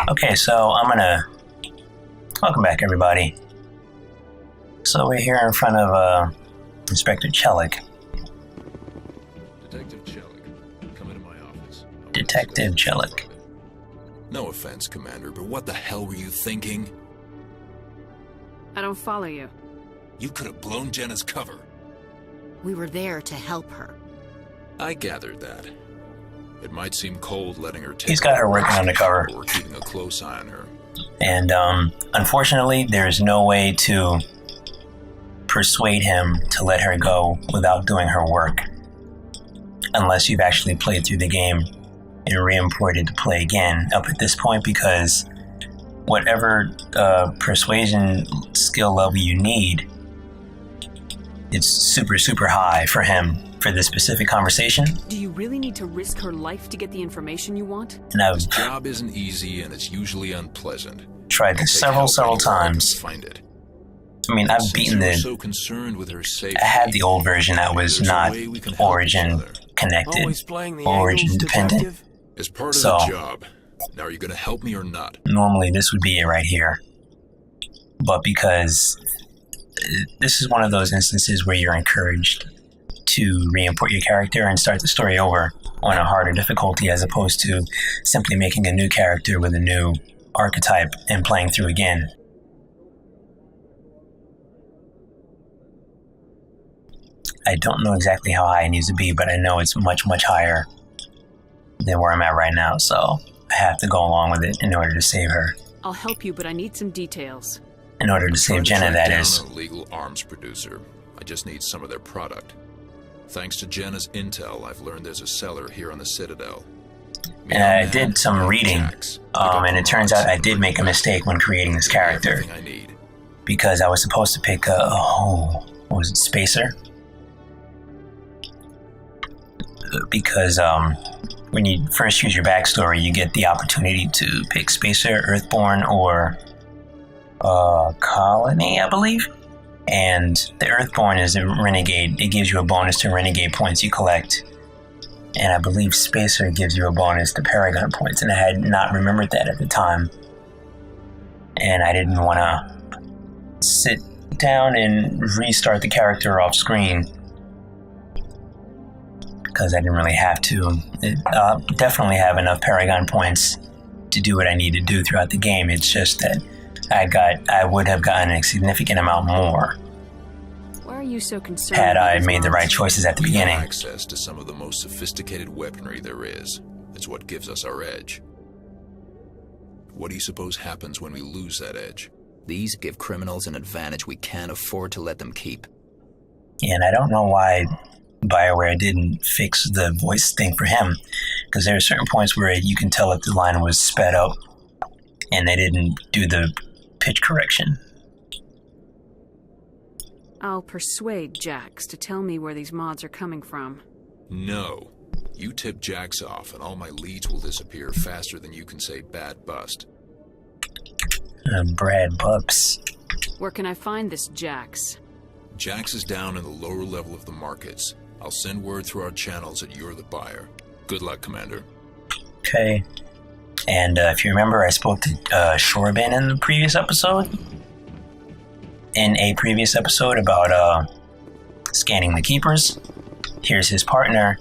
Okay, so welcome back, everybody. So we're here in front of Inspector Chellick. Detective Chellick, come into my office. Detective Chellick. No offense, Commander, but what the hell were you thinking? I don't follow you. You could have blown Jenna's cover. We were there to help her. I gathered that. It might seem cold letting her take. He's got her working undercover. We're keeping a close eye on her. And unfortunately, there's no way to persuade him to let her go without doing her work. Unless you've actually played through the game and re-imported to play again up at this point, because whatever persuasion skill level you need, it's super, super high for him for this specific conversation. Do you really need to risk her life to get the information you want? And I've This job isn't easy and it's usually unpleasant. tried this several times. Find it. I mean, I've beaten So concerned with her safety. I had the old version that was There's a not way we can help origin each other. connected, Always playing the origin angles, dependent. detective? As part of So- the job. Now, are you going to help me or not? Normally this would be it right here. But because this is one of those instances where you're encouraged to re-import your character and start the story over on a harder difficulty, as opposed to simply making a new character with a new archetype and playing through again. I don't know exactly how high it needs to be, but I know it's much, much higher than where I'm at right now, so I have to go along with it in order to save her. I'll help you, but I need some details. In order to save Jenna, that is. I'm a legal arms producer. I just need some of their product. Thanks to Jenna's intel, I've learned there's a seller here on the Citadel. And I did some reading, and it turns out I did make a mistake when creating this character, Everything I need. because I was supposed to pick what was it, Spacer? Because when you first choose your backstory, you get the opportunity to pick Spacer, Earthborn, or Colony, I believe. And the Earthborn is a renegade. It gives you a bonus to renegade points you collect. And I believe Spacer gives you a bonus to Paragon points. And I had not remembered that at the time. And I didn't want to sit down and restart the character off screen, because I didn't really have to. Definitely have enough Paragon points to do what I need to do throughout the game. It's just that I would have gotten a significant amount more Why are you so concerned? had about I these made the right mods? choices at the We have beginning. access to some of the most sophisticated weaponry there is. It's what gives us our edge. What do you suppose happens when we lose that edge? These give criminals an advantage we can't afford to let them keep. And I don't know why BioWare didn't fix the voice thing for him, because there are certain points where you can tell if the line was sped up and they didn't do the pitch correction. I'll persuade Jax to tell me where these mods are coming from. No. You tip Jax off and all my leads will disappear faster than you can say bad bust. Brad Bubs. Where can I find this Jax? Jax is down in the lower level of the markets. I'll send word through our channels that you're the buyer. Good luck, Commander. Okay. And if you remember, I spoke to Chorban in the previous episode. In a previous episode about scanning the keepers. Here's his partner,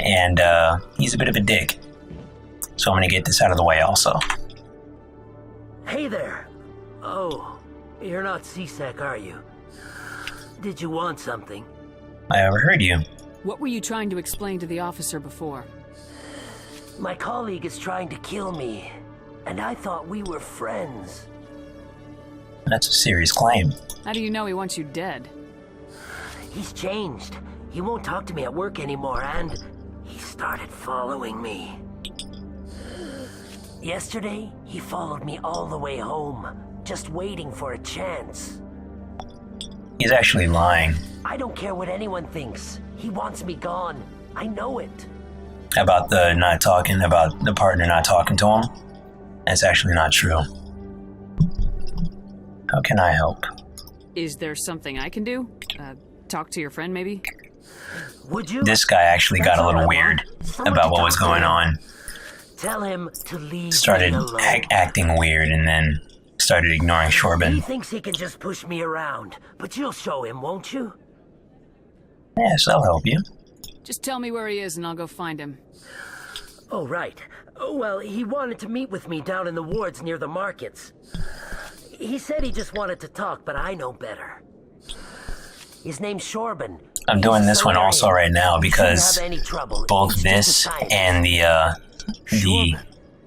and he's a bit of a dick. So I'm going to get this out of the way also. Hey there. Oh, you're not CSEC, are you? Did you want something? I overheard you. What were you trying to explain to the officer before? My colleague is trying to kill me, and I thought we were friends. That's a serious claim. How do you know he wants you dead? He's changed. He won't talk to me at work anymore, and he started following me. Yesterday, he followed me all the way home, just waiting for a chance. He's actually lying I don't care what anyone thinks. He wants me gone. I know it. about the partner not talking to him. That's actually not true. How can I help? Is there something I can do? Talk to your friend, maybe? Would you? This guy actually got a little weird about what was going on. Tell him to leave started me alone. acting weird and then started ignoring He Chorban. thinks he can just push me around, but you'll show him, won't you? Yes, I'll help you. Just tell me where he is and I'll go find him. Oh, right. Well, he wanted to meet with me down in the wards near the markets. He said he just wanted to talk, but I know better. His name's Chorban. I'm doing this one also right now because Shouldn't have any trouble. both He's this just a scientist. and the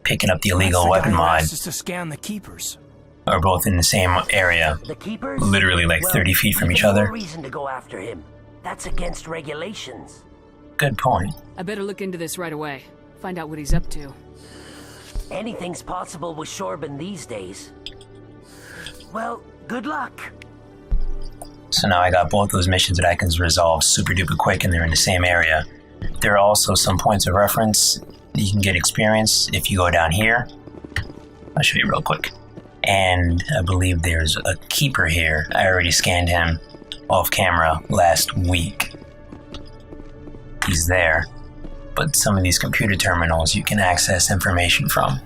picking up the illegal That's the weapon guy who mod asked us to scan the keepers. are both in the same area. The keepers? Literally like 30 feet from each even other. more reason to go after him. That's against regulations. Good point. I better look into this right away. Find out what he's up to. Anything's possible with Chorban these days. Well, good luck. So now I got both those missions that I can resolve super duper quick and they're in the same area. There are also some points of reference. You can get experience if you go down here. I'll show you real quick. And I believe there's a keeper here. I already scanned him off camera last week. He's there. But some of these computer terminals you can access information from.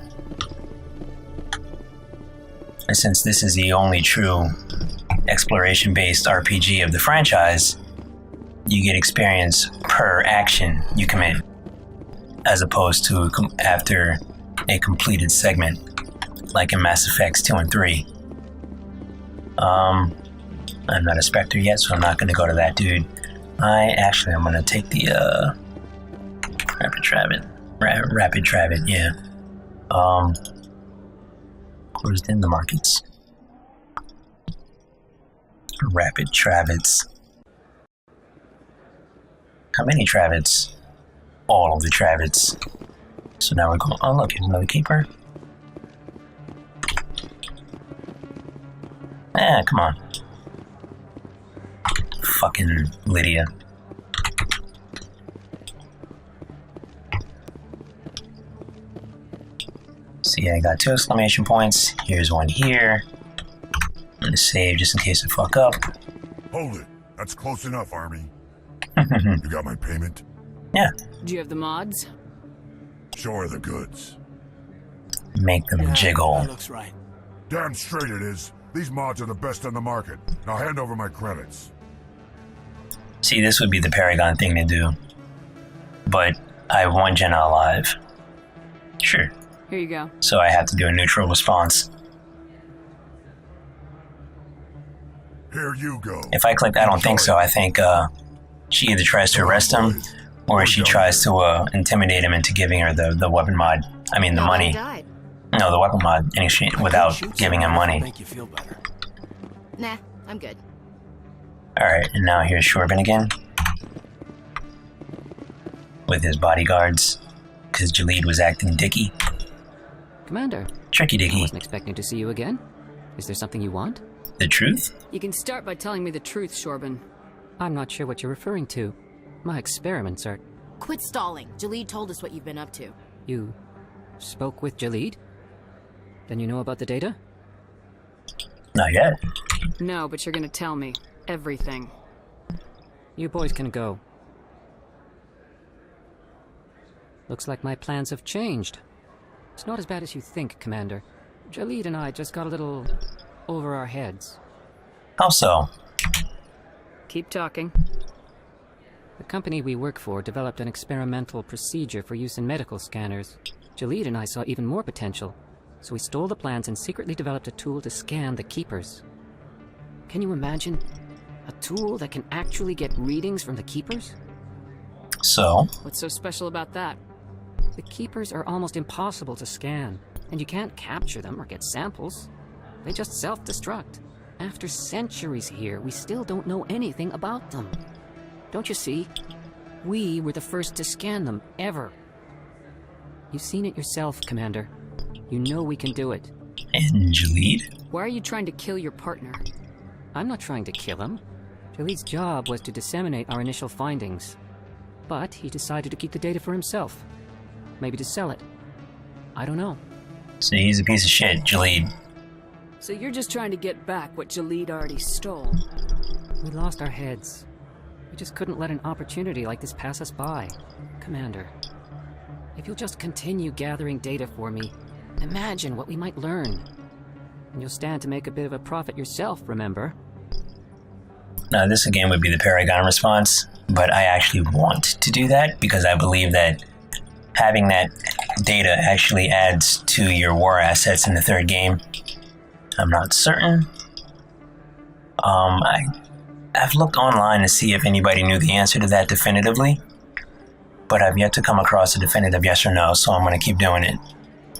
And since this is the only true exploration-based RPG of the franchise, you get experience per action you commit, as opposed to after a completed segment, like in Mass Effects 2 and 3. I'm not a Spectre yet, so I'm not going to go to that dude. I'm going to take the Rapid Travet, yeah. Closed in the markets. Rapid Travets. How many Travets? All of the Travets. So now we're going. Oh, look, here's another keeper. Come on. Fucking Lydia. See, I got 2 exclamation points. Here's one here. I'm gonna save just in case I fuck up. Hold it. That's close enough, Army. You got my payment? Yeah, Do you have the mods? Show her the goods. make them jiggle. That looks right. Damn straight it is. These mods are the best on the market. Now hand over my credits. See, this would be the Paragon thing to do. But I have 1 Jenna alive. Sure. Here you go. So I have to do a neutral response. Here you go. If I click I don't think so, I think she either tries to arrest him or she tries to intimidate him into giving her the weapon mod. I mean the money. Died. No, the weapon mod in exchange without Shoot giving him someone money. to make you feel better. Nah, I'm good. Alright, and now here's Chorban again. With his bodyguards. Because Jahleed was acting dicky. Commander, Tricky I dicky. wasn't expecting to see you again. Is there something you want? The truth? You can start by telling me the truth, Chorban. I'm not sure what you're referring to. My experiments are... Quit stalling. Jahleed told us what you've been up to. You spoke with Jahleed? Then you know about the data? Not yet. No, but you're gonna tell me. Everything. You boys can go. Looks like my plans have changed. It's not as bad as you think, Commander. Jahleed and I just got a little over our heads. How so? Keep talking. The company we work for developed an experimental procedure for use in medical scanners. Jahleed and I saw even more potential, so we stole the plans and secretly developed a tool to scan the Keepers. Can you imagine? A tool that can actually get readings from the Keepers? So? What's so special about that? The Keepers are almost impossible to scan, and you can't capture them or get samples. They just self-destruct. After centuries here, we still don't know anything about them. Don't you see? We were the first to scan them, ever. You've seen it yourself, Commander. You know we can do it. And Jahleed? Why are you trying to kill your partner? I'm not trying to kill him. Jahleed's job was to disseminate our initial findings. But he decided to keep the data for himself. Maybe to sell it. I don't know. So he's a piece of shit, Jahleed. So you're just trying to get back what Jahleed already stole. We lost our heads. We just couldn't let an opportunity like this pass us by, Commander. If you'll just continue gathering data for me, imagine what we might learn. And you'll stand to make a bit of a profit yourself, remember? Now, this again would be the Paragon response, but I actually want to do that because I believe that having that data actually adds to your war assets in the third game. I'm not certain. I've looked online to see if anybody knew the answer to that definitively, but I've yet to come across a definitive yes or no, so I'm going to keep doing it.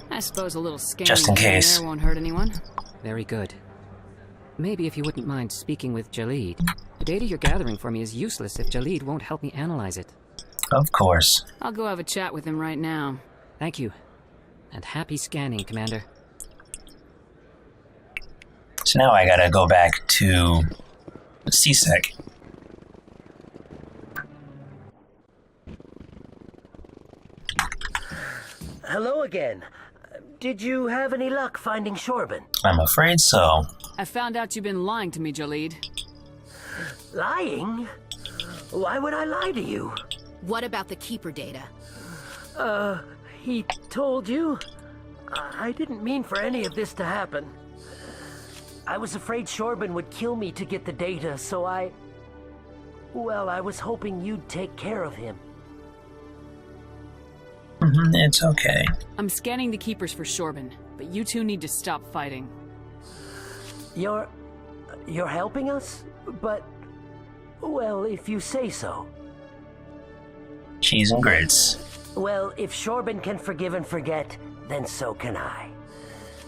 I suppose a little scanning Just in here and case. there won't hurt anyone. Very good. Maybe if you wouldn't mind speaking with Jahleed. The data you're gathering for me is useless if Jahleed won't help me analyze it. Of course. I'll go have a chat with him right now. Thank you. And happy scanning, Commander. So now I gotta go back to CSEC. Hello again. Did you have any luck finding Chorban? I'm afraid so. I found out you've been lying to me, Jahleed. Lying? Why would I lie to you? What about the Keeper data? He told you? I didn't mean for any of this to happen. I was afraid Chorban would kill me to get the data, so I was hoping you'd take care of him. It's okay. I'm scanning the Keepers for Chorban, but you two need to stop fighting. You're helping us? But, well, if you say so. Cheese and grits. Well, if Chorban can forgive and forget, then so can I.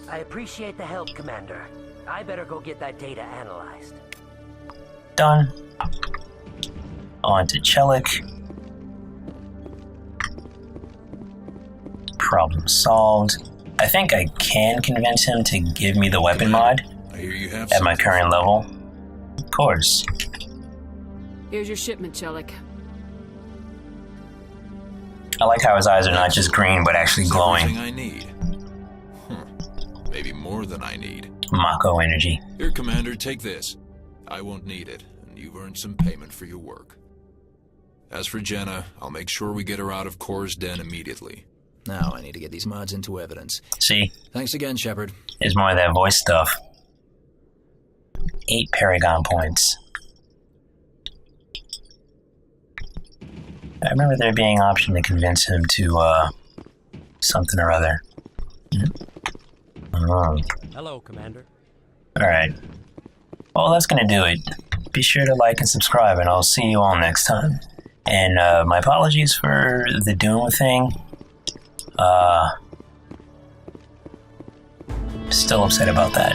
I appreciate the help, Commander. I better go get that data analyzed. Done. On to Chellick. Problem solved. I think I can convince him to give me the weapon mod I hear you have at my something. current level. Of course. Here's your shipment, Chellick. I like how his eyes are not just green, but actually It's glowing. everything I need. Maybe more than I need. Mako energy. Here, Commander, take this. I won't need it, and you've earned some payment for your work. As for Jenna, I'll make sure we get her out of Kor's den immediately. Now I need to get these mods into evidence. See? Thanks again, Shepard. There's more of that voice stuff. 8 Paragon points. I remember there being an option to convince him to, something or other. Oh. Hello, Commander. Alright. Well, that's gonna do it. Be sure to like and subscribe, and I'll see you all next time. And, my apologies for the Doom thing. Still upset about that.